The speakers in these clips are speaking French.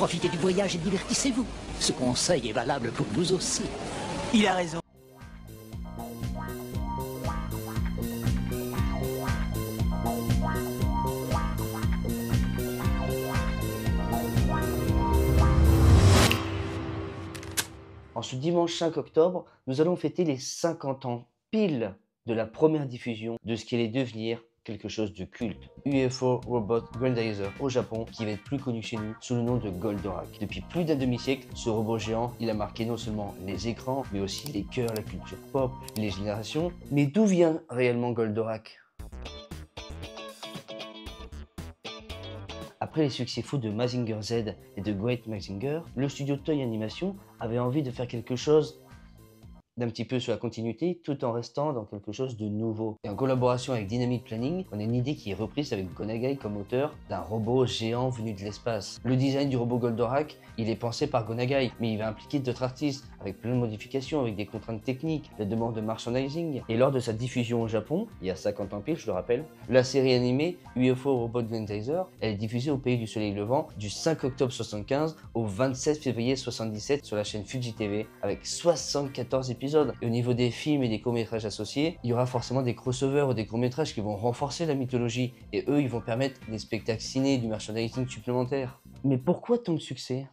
Profitez du voyage et divertissez-vous. Ce conseil est valable pour nous aussi. Il a raison. En ce dimanche 5 octobre, nous allons fêter les 50 ans pile de la première diffusion de ce qui allait devenir quelque chose de culte. UFO Robot Grendizer au Japon, qui va être plus connu chez nous sous le nom de Goldorak. Depuis plus d'un demi-siècle, ce robot géant, il a marqué non seulement les écrans, mais aussi les cœurs, la culture pop, les générations. Mais d'où vient réellement Goldorak? Après les succès fous de Mazinger Z et de Great Mazinger, le studio Toei Animation avait envie de faire quelque chose d'un petit peu sur la continuité tout en restant dans quelque chose de nouveau. Et en collaboration avec Dynamic Planning, on a une idée qui est reprise avec Go Nagai comme auteur d'un robot géant venu de l'espace. Le design du robot Goldorak, il est pensé par Go Nagai, mais il va impliquer d'autres artistes avec plein de modifications, avec des contraintes techniques, la demande de merchandising. Et lors de sa diffusion au Japon, il y a 50 ans pile, je le rappelle, la série animée UFO Robot Grendizer, elle est diffusée au pays du soleil levant du 5 octobre 75 au 27 février 77 sur la chaîne Fuji TV avec 74 épisodes. Et au niveau des films et des courts-métrages associés, il y aura forcément des crossovers ou des courts-métrages qui vont renforcer la mythologie. Et eux, ils vont permettre des spectacles ciné, du merchandising supplémentaire. Mais pourquoi tant de succès?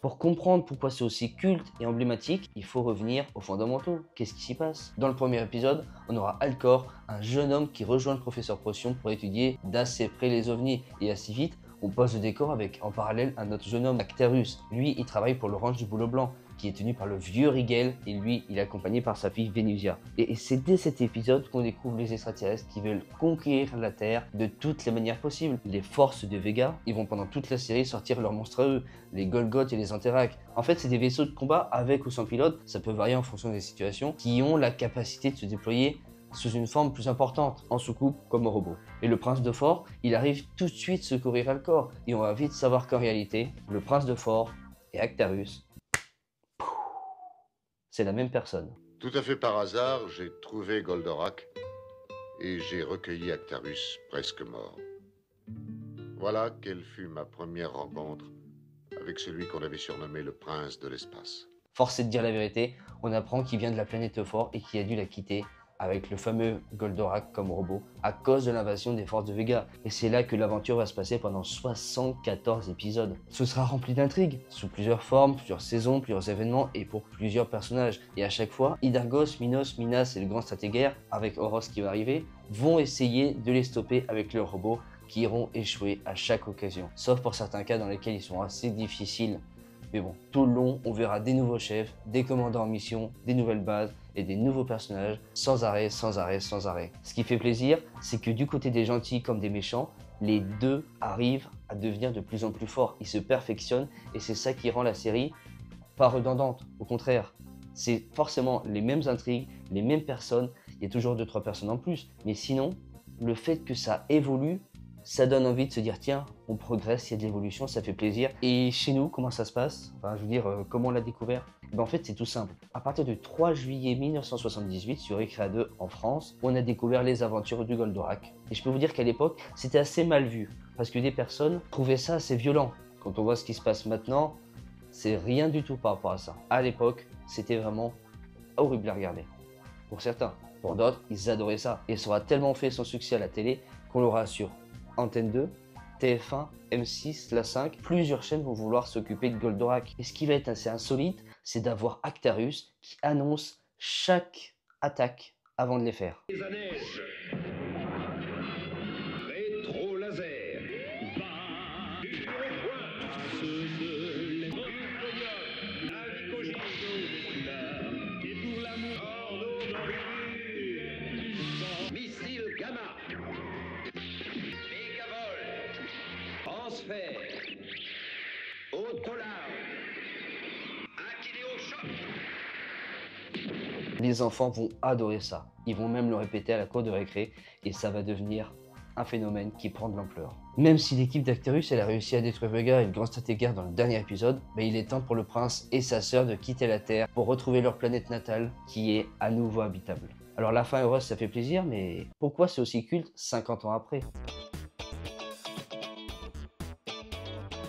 Pour comprendre pourquoi c'est aussi culte et emblématique, il faut revenir aux fondamentaux. Qu'est-ce qui s'y passe? Dans le premier épisode, on aura Alcor, un jeune homme qui rejoint le professeur Potion pour étudier d'assez près les ovnis. Et assez vite, on pose le décor avec en parallèle un autre jeune homme, Actarus. Lui, il travaille pour l'Orange du Boulot Blanc, qui est tenu par le vieux Rigel, et lui, il est accompagné par sa fille Venusia. Et c'est dès cet épisode qu'on découvre les extraterrestres qui veulent conquérir la Terre de toutes les manières possibles. Les forces de Vega, ils vont pendant toute la série sortir leurs monstres à eux, les Golgoth et les Antherax. En fait, c'est des vaisseaux de combat avec ou sans pilote, ça peut varier en fonction des situations, qui ont la capacité de se déployer sous une forme plus importante, en soucoupe comme au robot. Et le prince de Fort, il arrive tout de suite secourir Alcor, et on va vite savoir qu'en réalité, le prince de Fort et Actarus, c'est la même personne. Tout à fait par hasard, j'ai trouvé Goldorak et j'ai recueilli Actarus presque mort. Voilà quelle fut ma première rencontre avec celui qu'on avait surnommé le prince de l'espace. Force est de dire la vérité, on apprend qu'il vient de la planète Fort et qu'il a dû la quitter avec le fameux Goldorak comme robot à cause de l'invasion des forces de Vega. Et c'est là que l'aventure va se passer pendant 74 épisodes. Ce sera rempli d'intrigues, sous plusieurs formes, plusieurs saisons, plusieurs événements et pour plusieurs personnages. Et à chaque fois, Hydargos, Minos, Minas et le grand stratégaire, avec Horos qui va arriver, vont essayer de les stopper avec leurs robots qui iront échouer à chaque occasion. Sauf pour certains cas dans lesquels ils sont assez difficiles. Mais bon, tout le long, on verra des nouveaux chefs, des commandants en mission, des nouvelles bases et des nouveaux personnages sans arrêt, sans arrêt, sans arrêt. Ce qui fait plaisir, c'est que du côté des gentils comme des méchants, les deux arrivent à devenir de plus en plus forts. Ils se perfectionnent et c'est ça qui rend la série pas redondante. Au contraire, c'est forcément les mêmes intrigues, les mêmes personnes. Il y a toujours 2-3 personnes en plus. Mais sinon, le fait que ça évolue, ça donne envie de se dire tiens, on progresse, il y a de l'évolution, ça fait plaisir. Et chez nous, comment ça se passe? Enfin, je veux dire, comment on l'a découvert? En fait, c'est tout simple. À partir du 3 juillet 1978, sur Ecrea 2 en France, on a découvert les aventures du Goldorak. Et je peux vous dire qu'à l'époque, c'était assez mal vu, parce que des personnes trouvaient ça assez violent. Quand on voit ce qui se passe maintenant, c'est rien du tout par rapport à ça. À l'époque, c'était vraiment horrible à regarder. Pour certains. Pour d'autres, ils adoraient ça. Et ça aura tellement fait son succès à la télé qu'on l'aura sur Antenne 2, TF1, M6, La 5, plusieurs chaînes vont vouloir s'occuper de Goldorak. Et ce qui va être assez insolite, c'est d'avoir Actarus qui annonce chaque attaque avant de les faire. Les Anèges. Rétro laser. Missile gamma. Mégavol. Transfert. Autolarme. Akidéochoc. Les enfants vont adorer ça. Ils vont même le répéter à la cour de récré et ça va devenir un phénomène qui prend de l'ampleur. Même si l'équipe d'Actarus elle a réussi à détruire Vega et le grand stratégaire dans le dernier épisode, mais il est temps pour le prince et sa sœur de quitter la Terre pour retrouver leur planète natale qui est à nouveau habitable. Alors la fin heureuse ça fait plaisir, mais pourquoi c'est aussi culte 50 ans après?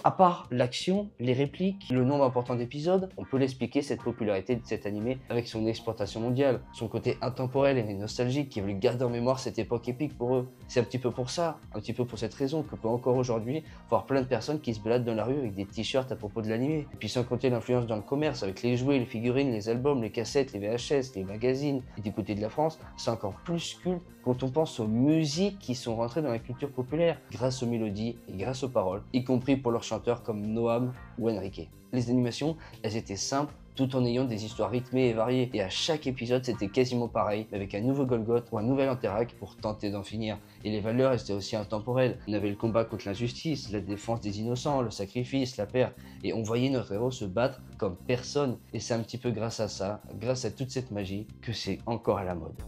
À part l'action, les répliques, le nombre important d'épisodes, on peut l'expliquer cette popularité de cet animé avec son exportation mondiale, son côté intemporel et nostalgique qui veulent garder en mémoire cette époque épique pour eux. C'est un petit peu pour ça, un petit peu pour cette raison que peut encore aujourd'hui voir plein de personnes qui se baladent dans la rue avec des t-shirts à propos de l'animé. Et puis sans compter l'influence dans le commerce avec les jouets, les figurines, les albums, les cassettes, les VHS, les magazines. Et du côté de la France, c'est encore plus culte quand on pense aux musiques qui sont rentrées dans la culture populaire grâce aux mélodies et grâce aux paroles, y compris pour leurs chanteurs comme Noam ou Enrique. Les animations, elles étaient simples tout en ayant des histoires rythmées et variées. Et à chaque épisode, c'était quasiment pareil, avec un nouveau Golgoth ou un nouvel Anterac pour tenter d'en finir. Et les valeurs restaient aussi intemporelles. On avait le combat contre l'injustice, la défense des innocents, le sacrifice, la perte. Et on voyait notre héros se battre comme personne. Et c'est un petit peu grâce à ça, grâce à toute cette magie, que c'est encore à la mode.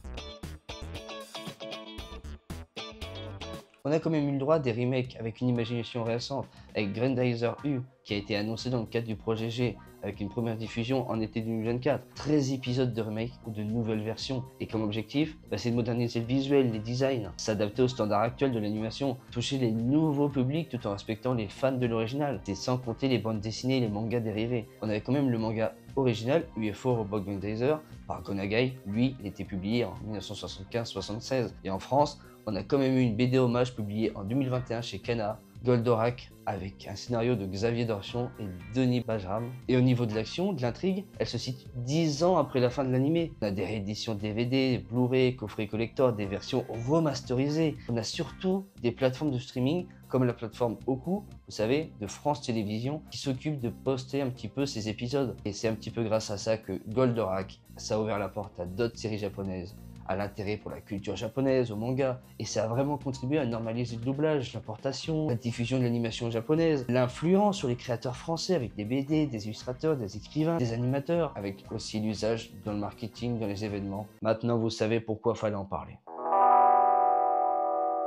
On a quand même eu le droit à des remakes avec une imagination récente, avec Grandizer U, qui a été annoncé dans le cadre du projet G, avec une première diffusion en été 2024. 13 épisodes de remake ou de nouvelles versions. Et comme objectif, c'est de moderniser le visuel, les designs, s'adapter aux standards actuels de l'animation, toucher les nouveaux publics tout en respectant les fans de l'original. C'est sans compter les bandes dessinées et les mangas dérivés. On avait quand même le manga original, UFO Robot Grandizer, par Gonagai. Lui, il était publié en 1975-76. Et en France, on a quand même eu une BD hommage publiée en 2021 chez Kana, Goldorak, avec un scénario de Xavier Dorsion et Denis Bajram. Et au niveau de l'action, de l'intrigue, elle se situe 10 ans après la fin de l'animé. On a des rééditions DVD, Blu-ray, coffrets collector, des versions remasterisées. On a surtout des plateformes de streaming comme la plateforme Oku, vous savez, de France Télévisions, qui s'occupe de poster un petit peu ces épisodes. Et c'est un petit peu grâce à ça que Goldorak, ça a ouvert la porte à d'autres séries japonaises, à l'intérêt pour la culture japonaise, au manga, et ça a vraiment contribué à normaliser le doublage, l'importation, la diffusion de l'animation japonaise, l'influence sur les créateurs français avec des BD, des illustrateurs, des écrivains, des animateurs, avec aussi l'usage dans le marketing, dans les événements. Maintenant, vous savez pourquoi fallait en parler.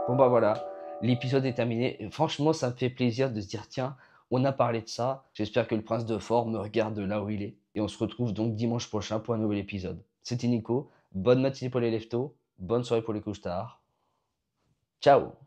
Bon bah voilà, l'épisode est terminé, et franchement ça me fait plaisir de se dire tiens, on a parlé de ça, j'espère que le prince de Fort me regarde là où il est, et on se retrouve donc dimanche prochain pour un nouvel épisode. C'était Nico. Bonne matinée pour les leftos, bonne soirée pour les couches tard. Ciao!